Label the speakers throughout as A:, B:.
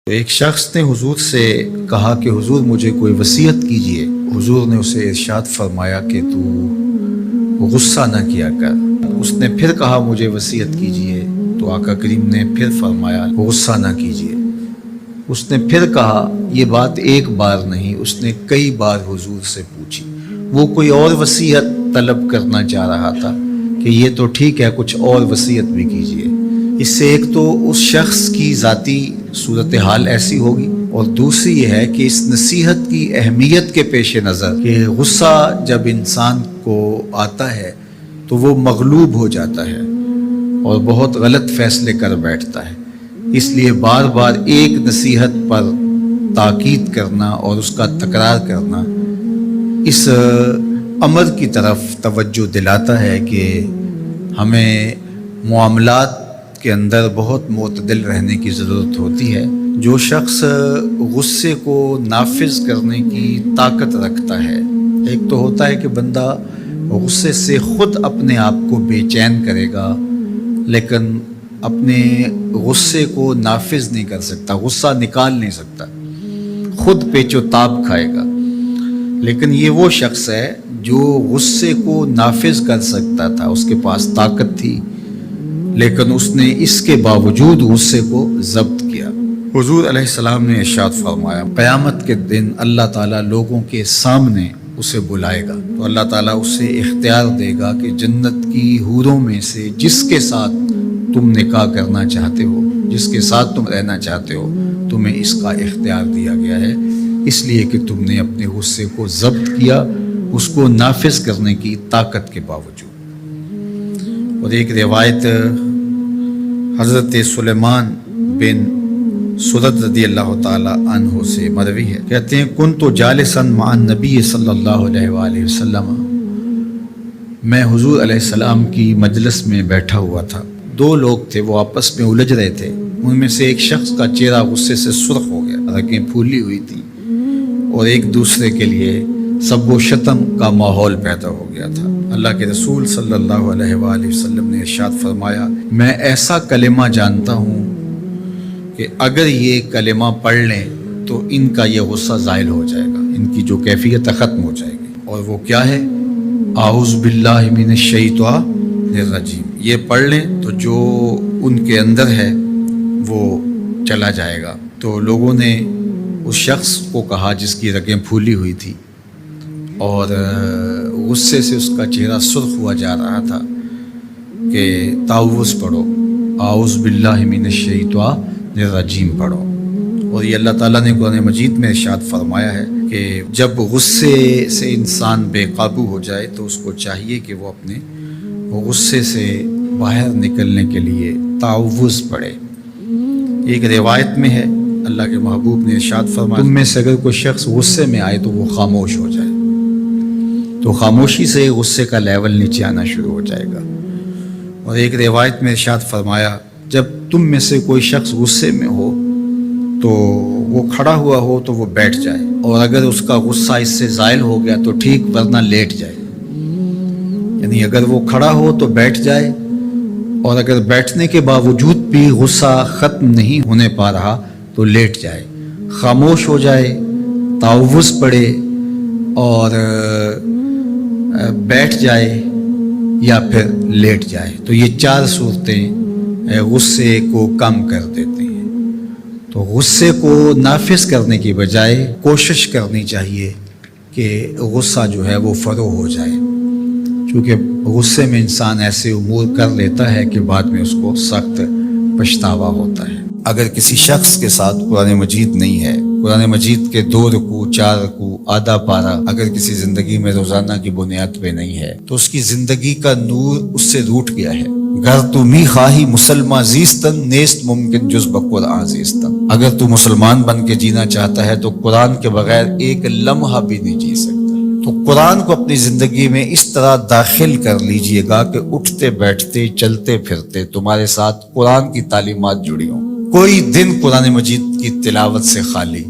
A: تو ایک شخص نے حضور سے کہا کہ حضور مجھے کوئی وصیت کیجئے۔ حضور نے اسے ارشاد فرمایا کہ تو غصہ نہ کیا کر۔ اس نے پھر کہا مجھے وصیت کیجئے، تو آقا کریم نے پھر فرمایا غصہ نہ کیجئے۔ اس نے پھر کہا، یہ بات ایک بار نہیں، اس نے کئی بار حضور سے پوچھی۔ وہ کوئی اور وصیت طلب کرنا چاہ رہا تھا کہ یہ تو ٹھیک ہے، کچھ اور وصیت بھی کیجئے۔ اس سے ایک تو اس شخص کی ذاتی صورتحال ایسی ہوگی، اور دوسری یہ ہے کہ اس نصیحت کی اہمیت کے پیش نظر کہ غصہ جب انسان کو آتا ہے تو وہ مغلوب ہو جاتا ہے اور بہت غلط فیصلے کر بیٹھتا ہے۔ اس لیے بار بار ایک نصیحت پر تاکید کرنا اور اس کا تکرار کرنا اس امر کی طرف توجہ دلاتا ہے کہ ہمیں معاملات کے اندر بہت معتدل رہنے کی ضرورت ہوتی ہے۔ جو شخص غصے کو نافذ کرنے کی طاقت رکھتا ہے، ایک تو ہوتا ہے کہ بندہ غصے سے خود اپنے آپ کو بے چین کرے گا، لیکن اپنے غصے کو نافذ نہیں کر سکتا، غصہ نکال نہیں سکتا، خود پیچ و تاب کھائے گا۔ لیکن یہ وہ شخص ہے جو غصے کو نافذ کر سکتا تھا، اس کے پاس طاقت تھی، لیکن اس نے اس کے باوجود غصے کو ضبط کیا۔ حضور علیہ السلام نے ارشاد فرمایا، قیامت کے دن اللہ تعالیٰ لوگوں کے سامنے اسے بلائے گا، تو اللہ تعالیٰ اسے اختیار دے گا کہ جنت کی حوروں میں سے جس کے ساتھ تم نکاح کرنا چاہتے ہو، جس کے ساتھ تم رہنا چاہتے ہو، تمہیں اس کا اختیار دیا گیا ہے، اس لیے کہ تم نے اپنے غصے کو ضبط کیا، اس کو نافذ کرنے کی طاقت کے باوجود۔ اور ایک روایت حضرت سلیمان بن سرد رضی اللہ تعالی عنہ سے مروی ہے، کہتے ہیں کنت جالسا مع النبی صلی اللہ علیہ وآلہ وسلم، میں حضور علیہ السلام کی مجلس میں بیٹھا ہوا تھا۔ دو لوگ تھے، وہ آپس میں الجھ رہے تھے۔ ان میں سے ایک شخص کا چہرہ غصے سے سرخ ہو گیا، رگیں پھولی ہوئی تھیں، اور ایک دوسرے کے لیے سب و شتم کا ماحول پیدا ہو گیا تھا۔ اللہ کے رسول صلی اللہ علیہ وآلہ وسلم نے ارشاد فرمایا، میں ایسا کلمہ جانتا ہوں کہ اگر یہ کلمہ پڑھ لیں تو ان کا یہ غصہ زائل ہو جائے گا، ان کی جو کیفیت ختم ہو جائے گی۔ اور وہ کیا ہے؟ اعوذ باللہ من الشیطان الرجیم۔ یہ پڑھ لیں تو جو ان کے اندر ہے وہ چلا جائے گا۔ تو لوگوں نے اس شخص کو کہا جس کی رگیں پھولی ہوئی تھی اور غصے سے اس کا چہرہ سرخ ہوا جا رہا تھا کہ تعوذ پڑھو، اعوذ باللہ من الشیطان الرجیم پڑھو۔ اور یہ اللہ تعالیٰ نے قرآن مجید میں ارشاد فرمایا ہے کہ جب غصے سے انسان بے قابو ہو جائے تو اس کو چاہیے کہ وہ اپنے غصے سے باہر نکلنے کے لیے تعوذ پڑھے۔ ایک روایت میں ہے، اللہ کے محبوب نے ارشاد فرمایا، تم میں سے اگر کوئی شخص غصے میں آئے تو وہ خاموش ہو جائے، تو خاموشی سے غصے کا لیول نیچے آنا شروع ہو جائے گا۔ اور ایک روایت میں ارشاد فرمایا، جب تم میں سے کوئی شخص غصے میں ہو تو وہ کھڑا ہوا ہو تو وہ بیٹھ جائے، اور اگر اس کا غصہ اس سے زائل ہو گیا تو ٹھیک، ورنہ لیٹ جائے۔ یعنی اگر وہ کھڑا ہو تو بیٹھ جائے، اور اگر بیٹھنے کے باوجود بھی غصہ ختم نہیں ہونے پا رہا تو لیٹ جائے، خاموش ہو جائے، تعوذ پڑھے اور بیٹھ جائے یا پھر لیٹ جائے۔ تو یہ چار صورتیں غصے کو کم کر دیتے ہیں۔ تو غصے کو نافذ کرنے کی بجائے کوشش کرنی چاہیے کہ غصہ جو ہے وہ فروغ ہو جائے، کیونکہ غصے میں انسان ایسے امور کر لیتا ہے کہ بعد میں اس کو سخت پچھتاوا ہوتا ہے۔ اگر کسی شخص کے ساتھ قرآن مجید نہیں ہے، قرآن مجید کے 2 رکوع 4 رکوع آدھا پارہ اگر کسی زندگی میں روزانہ کی بنیاد پہ نہیں ہے تو اس کی زندگی کا نور اس سے روٹ گیا ہے۔ گر تو می خواہی مسلمان زیستن نیست ممکن جز بقرآن زیستن، اگر تو مسلمان بن کے جینا چاہتا ہے تو قرآن کے بغیر ایک لمحہ بھی نہیں جی سکتا۔ تو قرآن کو اپنی زندگی میں اس طرح داخل کر لیجئے گا کہ اٹھتے بیٹھتے چلتے پھرتے تمہارے ساتھ قرآن کی تعلیمات جڑی ہوں، کوئی دن قرآن مجید کی تلاوت سے خالی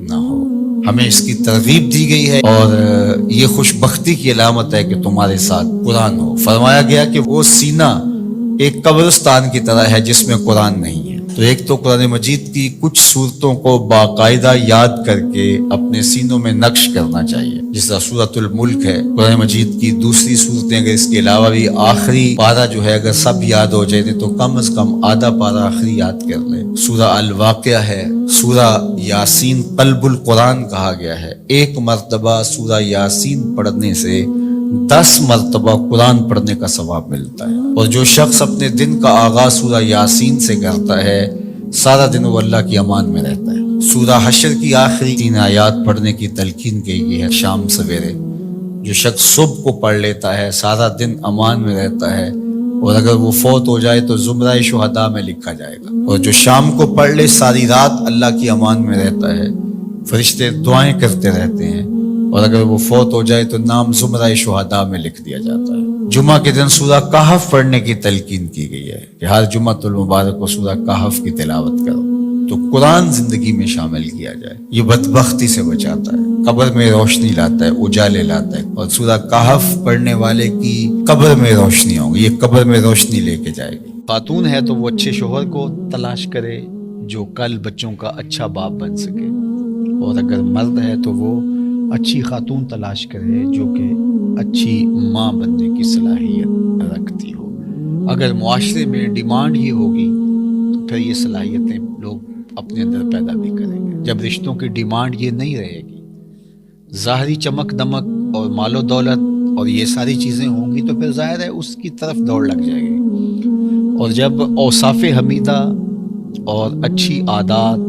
A: نہ ہو۔ ہمیں اس کی ترغیب دی گئی ہے، اور یہ خوش بختی کی علامت ہے کہ تمہارے ساتھ قرآن ہو۔ فرمایا گیا کہ وہ سینہ ایک قبرستان کی طرح ہے جس میں قرآن نہیں ہے۔ تو ایک تو قرآن مجید کی کچھ صورتوں کو باقاعدہ یاد کر کے اپنے سینوں میں نقش کرنا چاہیے، جس طرح سورۃ الملک ہے، قرآن مجید کی دوسری صورتیں اگر اس کے علاوہ بھی آخری پارہ جو ہے اگر سب یاد ہو جائے تو کم از کم آدھا پارہ آخری یاد کر لیں۔ سورہ الواقعہ ہے، سورہ یاسین قلب القرآن کہا گیا ہے، ایک مرتبہ سورہ یاسین پڑھنے سے 10 مرتبہ قرآن پڑھنے کا ثواب ملتا ہے، اور جو شخص اپنے دن کا آغاز سورہ یاسین سے کرتا ہے سارا دن وہ اللہ کی امان میں رہتا ہے۔ سورہ حشر کی آخری 3 آیات پڑھنے کی تلقین کی گئی ہے شام سویرے، جو شخص صبح کو پڑھ لیتا ہے سارا دن امان میں رہتا ہے، اور اگر وہ فوت ہو جائے تو زمرہ شہداء میں لکھا جائے گا، اور جو شام کو پڑھ لے ساری رات اللہ کی امان میں رہتا ہے، فرشتے دعائیں کرتے رہتے ہیں، اور اگر وہ فوت ہو جائے تو نام زمرہ شہداء میں لکھ دیا جاتا ہے۔ جمعہ کے دن سورہ کہف پڑھنے کی تلقین کی گئی ہے کہ ہر جمعۃ المبارک کو سورہ کہف کی تلاوت کرو، تو قرآن زندگی میں شامل کیا جائے، یہ بدبختی سے بچاتا ہے، قبر میں روشنی لاتا ہے، اجالے لاتا ہے، اور سورہ کہف پڑھنے والے کی قبر میں روشنی ہوگی، یہ قبر میں روشنی لے کے جائے گی۔ خاتون ہے تو وہ اچھے شوہر کو تلاش کرے جو کل بچوں کا اچھا باپ بن سکے، اور اگر مرد ہے تو وہ اچھی خاتون تلاش کرے جو کہ اچھی ماں بننے کی صلاحیت رکھتی ہو۔ اگر معاشرے میں ڈیمانڈ ہی ہوگی تو پھر یہ صلاحیتیں لوگ اپنے اندر پیدا بھی کریں گے۔ جب رشتوں کی ڈیمانڈ یہ نہیں رہے گی، ظاہری چمک دمک اور مال و دولت اور یہ ساری چیزیں ہوں گی تو پھر ظاہر ہے اس کی طرف دوڑ لگ جائے گی، اور جب اوصاف حمیدہ اور اچھی عادات،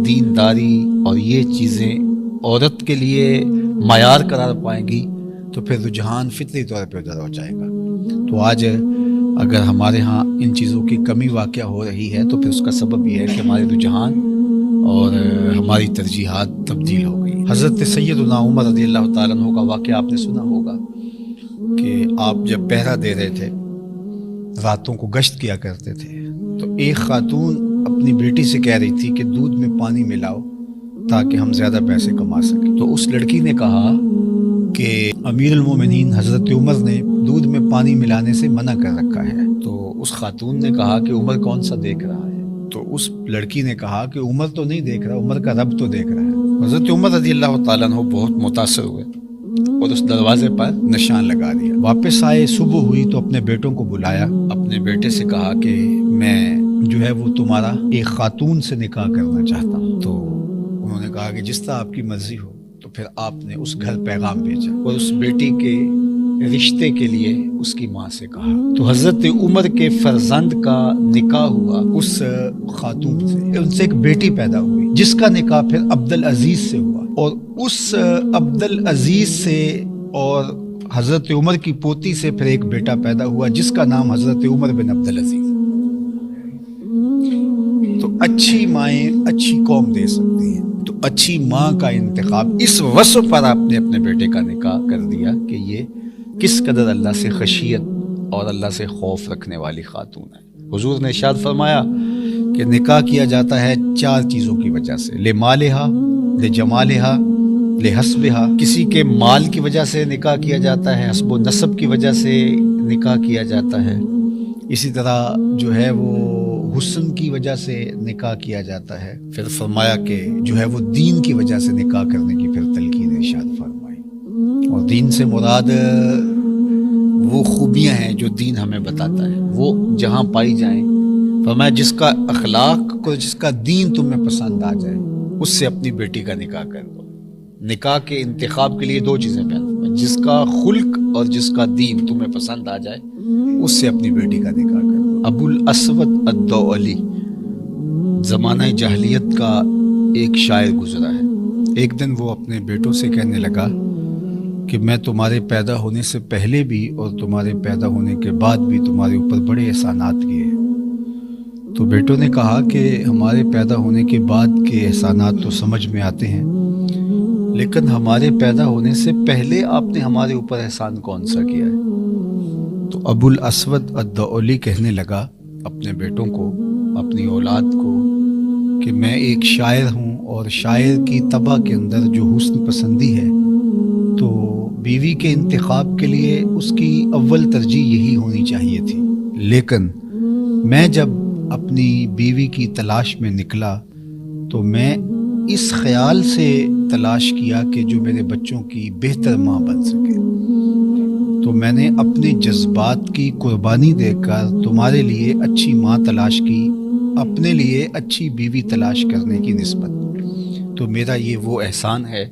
A: دینداری اور یہ چیزیں عورت کے لیے معیار قرار پائیں گی تو پھر رجحان فطری طور پہ ادھر ہو جائے گا۔ تو آج اگر ہمارے ہاں ان چیزوں کی کمی واقع ہو رہی ہے تو پھر اس کا سبب یہ ہے کہ ہمارے رجحان اور ہماری ترجیحات تبدیل ہو گئی۔ حضرت سیدنا عمر رضی اللہ تعالیٰ عنہ کا واقعہ آپ نے سنا ہوگا کہ آپ جب پہرا دے رہے تھے، راتوں کو گشت کیا کرتے تھے، تو ایک خاتون اپنی بیٹی سے کہہ رہی تھی کہ دودھ میں پانی ملاؤ تاکہ ہم زیادہ پیسے کما سکیں۔ تو اس لڑکی نے کہا کہ امیر المومنین حضرت عمر نے دودھ میں پانی ملانے سے منع کر رکھا ہے۔ تو اس خاتون نے کہا کہ عمر کون سا دیکھ رہا ہے؟ تو اس لڑکی نے کہا کہ عمر تو نہیں دیکھ رہا، عمر کا رب تو دیکھ رہا ہے۔ حضرت عمر رضی اللہ تعالیٰ عنہ بہت متاثر ہوئے اور اس دروازے پر نشان لگا دیا۔ واپس آئے، صبح ہوئی تو اپنے بیٹوں کو بلایا، اپنے بیٹے سے کہا کہ میں جو ہے وہ تمہارا ایک خاتون سے نکاح کرنا چاہتا ہوں۔ تو انہوں نے کہا کہ جس طرح آپ کی مرضی ہو۔ تو پھر آپ نے اس گھر پیغام بھیجا اور اس بیٹی کے رشتے کے لیے اس کی ماں سے کہا۔ تو حضرت عمر کے فرزند کا نکاح ہوا اس خاتون سے، ان سے ایک بیٹی پیدا ہوئی جس کا نکاح پھر عبدالعزیز سے ہوا، اور اس عبدالعزیز سے اور حضرت عمر کی پوتی سے پھر ایک بیٹا پیدا ہوا جس کا نام حضرت عمر بن عبدالعزیز۔ تو اچھی مائیں اچھی قوم دے سکتی ہیں، تو اچھی ماں کا انتخاب اس وصف پر آپ نے اپنے بیٹے کا نکاح کر دیا کہ یہ کس قدر اللہ سے خشیت اور اللہ سے خوف رکھنے والی خاتون ہے۔ حضور نے ارشاد فرمایا کہ نکاح کیا جاتا ہے 4 چیزوں کی وجہ سے، لمالہا، لجمالہا، لحسبہا۔ کسی کے مال کی وجہ سے نکاح کیا جاتا ہے، حسب و نسب کی وجہ سے نکاح کیا جاتا ہے، اسی طرح جو ہے وہ حسن کی وجہ سے نکاح کیا جاتا ہے۔ پھر فرمایا کہ جو ہے وہ دین کی وجہ سے نکاح کرنے کی پھر تلقین ارشاد فرمائی، اور دین سے مراد وہ خوبیاں ہیں جو دین ہمیں بتاتا ہے، وہ جہاں پائی جائیں۔ فرمایا جس کا اخلاق کو، جس کا دین تمہیں پسند آ جائے اس سے اپنی بیٹی کا نکاح کر دو۔ نکاح کے انتخاب کے لیے 2 چیزیں بیان فرمائی، جس کا خلق اور جس کا دین تمہیں پسند آ جائے اس سے اپنی بیٹی کا نکاح کر دو۔ ابو الاسود الدؤلی زمانہ جاہلیت کا ایک شاعر گزرا ہے۔ ایک دن وہ اپنے بیٹوں سے کہنے لگا کہ میں تمہارے پیدا ہونے سے پہلے بھی اور تمہارے پیدا ہونے کے بعد بھی تمہارے اوپر بڑے احسانات کیے ہیں۔ تو بیٹوں نے کہا کہ ہمارے پیدا ہونے کے بعد کے احسانات تو سمجھ میں آتے ہیں، لیکن ہمارے پیدا ہونے سے پہلے آپ نے ہمارے اوپر احسان کون سا کیا ہے؟ تو ابو الاسود الدؤلی کہنے لگا اپنے بیٹوں کو، اپنی اولاد کو، کہ میں ایک شاعر ہوں، اور شاعر کی طبع کے اندر جو حسن پسندی ہے تو بیوی کے انتخاب کے لیے اس کی اول ترجیح یہی ہونی چاہیے تھی، لیکن میں جب
B: اپنی بیوی کی تلاش میں نکلا تو میں اس خیال سے تلاش کیا کہ جو میرے بچوں کی بہتر ماں بن سکے، تو میں نے اپنے جذبات کی قربانی دے کر تمہارے لیے اچھی ماں تلاش کی، اپنے لیے اچھی بیوی تلاش کرنے کی نسبت۔ تو میرا یہ وہ احسان ہے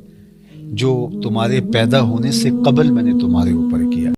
B: جو تمہارے پیدا ہونے سے قبل میں نے تمہارے اوپر کیا۔